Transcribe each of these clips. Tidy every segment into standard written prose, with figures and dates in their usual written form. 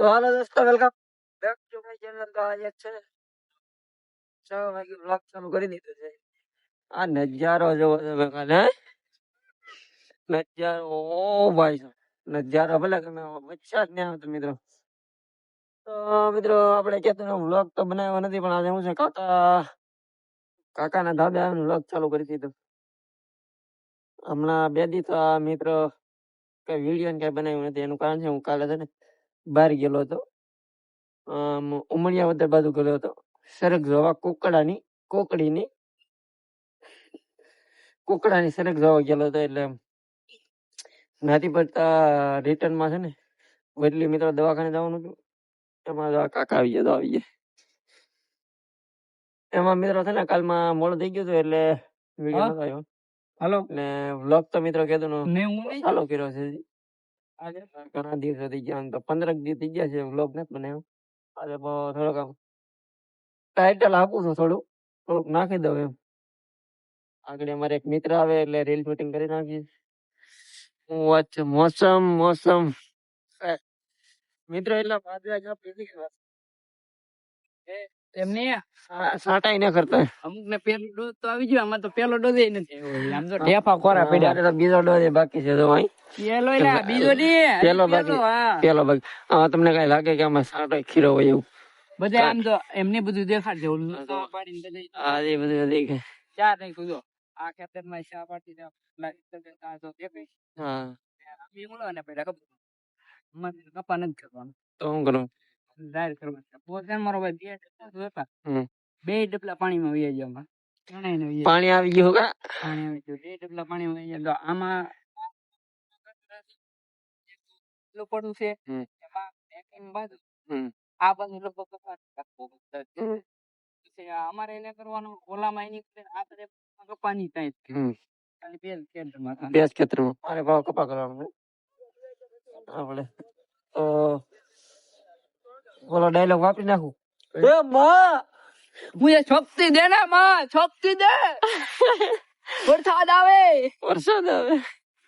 તો હાલો દોસ્તો, welcome back to my channel. તો આજે છે 6 વાગે વ્લોગ ચાલુ કરી દીધો છે. આ નજારો જોવો તમે કાલે, નજારો ઓ ભાઈ સાહેબ, નજારો ભલે તમે વચ્ચા જ ને આવતો મિત્રો. તો મિત્રો આપણે કહેતો વ્લોગ તો બનાવ્યો નથી, પણ આજે હું છે કાકાના દાદા વ્લોગ ચાલુ કરી દીધો. હમણાં 2 દિવસ મિત્રો કઈ વિડીયો ને કઈ બનાવ્યું નથી. એનું કારણ છે હું કાલે છે ને બહાર ગયેલો હતો, ઉમરિયા વદર બાજુ ગયેલો હતો સરગ જોવા, કુકડાની સરગ જોવા ગયેલો હતો. એટલે નાથી પડતા રિટર્ન માં છે ને વડલી મિત્રો દવાખાને જવાનું હતું. એમાં કાકા આવી ગયા. એમાં મિત્રો છે ને કાલમાં મોડું થઈ ગયું હતું, એટલે વિડીયો નતો આવ્યો. હાલો ને વ્લોગ તો મિત્રો કીધું ચાલુ કર્યો છે. આજે ઘણા દિવસો થઈ ગયા, તો 15 દિવસ થઈ ગયા છે વ્લોગ નથી બનાવ્યો. આજે થોડોક આમ ટાઇટલ આપું છું, થોડુંક નાખી દઉં એમ. આગળ અમારે એક મિત્ર આવે એટલે રીલ શૂટિંગ કરી નાખીએ. હું વાત છે મોસમ મિત્રો એટલે સાટાઈ ના કરતા. અમુક ને પેલો ડોઝ તો આવી ગયો, આમાં તો પેલો ડોઝ નથી. આમ તો ઢેફા કોરા પડ્યા. બીજો ડોઝ બાકી છે. તો પેલો બાકી. આમાં તમને કઈ લાગે કે આમાં સાટાઈ ખીરો હોય એવું? બધા આમ તો એમને બધું દેખાડશે. હા, એ બધું દેખે. ચાર નહીં કુદો આ ખેતર માં શા પાટી હા કપા નથી કરવાનું. તો શું કરવાનું? જાહેર કરવાનું. પોતે મારો ભાઈ 2 ડબલા પાણીમાં વહી ગયા. પાણી આવી ગયું? પાણી આવી ગયું. 2 ડબલા પાણી વહી ગયા. આમાં પડું છે આ બાજુ અમારે એને કરવાનું ઓલામાં એની આ કપાની ટાઈપ ખેતરમાં મારે ભાવ કપા કરવાનું આપણે. તો ઓલો ડાયલોગ વાપરી નાખું, એ માં મુજે શક્તિ દે ને, માં શક્તિ દે. વરસાદ આવે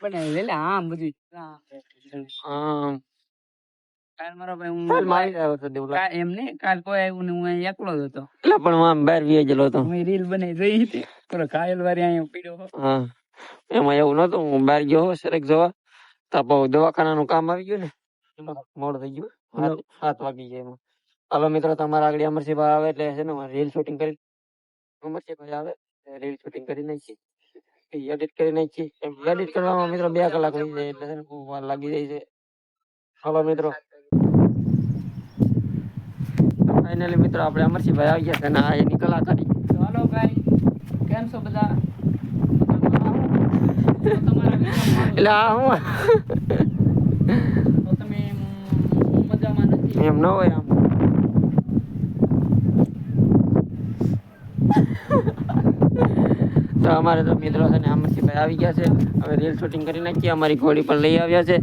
પણ એટલે આમ બધું કાલ મારો ભાઈ એમને કાલ કોઈ આવ્યું ને હું એકલો જ હતો. એટલે પણ હું આમ બહાર વી ગયેલો હતો. હું રીલ બનાવી જોઈ હતી. કાયલ વારી અહીંયા પીડ્યો. હા, એમાં એવું નતું. હું બહાર ગયો સરક જોવા, તો દવાખાનાનું કામ આવી ગયું ને, મોડું થઈ ગયું. 7 વાગી ગયા એમાં. હાલો મિત્રો, તમારા આગળ અમરસિંહભાઈ આવે એટલે છે ને રીલ શૂટિંગ કરી. અમરસિંહભાઈ આવે રીલ શૂટિંગ કરી નાખી, એડિટ કરી નાખી. એડિટ કરવામાં મિત્રો 2 કલાક થઈ જાય, એટલે છે ને બહુ વાર લાગી જાય છે. હાલો મિત્રો, ફાઇનલી મિત્રો આપણે અમરસિંહભાઈ આવી ગયા છે ને આ એની કલાકારી. હાલો ભાઈ, કેમ છો બધા? એટલે આ હું તમે મજામાં નથી એમ ન હોય. આમ તો અમારે તો મિત્રો છે ને અમરસિંહભાઈ આવી ગયા છે. હવે રીલ શૂટિંગ કરી નાખીએ. અમારી ઘોડી પણ લઈ આવ્યા છે.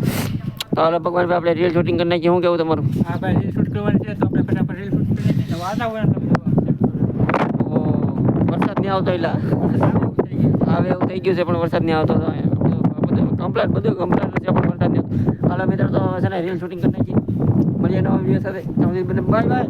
તો હાલો ભગવાન ભાઈ, આપણે રીલ શૂટિંગ કરી નાખીએ. શું કેવું તમારું? હા ભાઈ, રીલ શૂટ કરવાની છે તો આપણે ફટાફટ રીલ શૂટ કરી નાખીએ. વાતાવરણ વરસાદ નહીં આવતો, એટલે હવે એવું થઈ ગયું છે પણ વરસાદ નહીં આવતો. કમ્પ્લેટ બધું કમ્પ્લેટ છે પણ વરસાદ નહીં આવતો. હાલો મિત્રો, તો છે ને રીલ શૂટિંગ કરી નાખીએ. મળીએ નવા વિડીયો સાથે. Bye bye.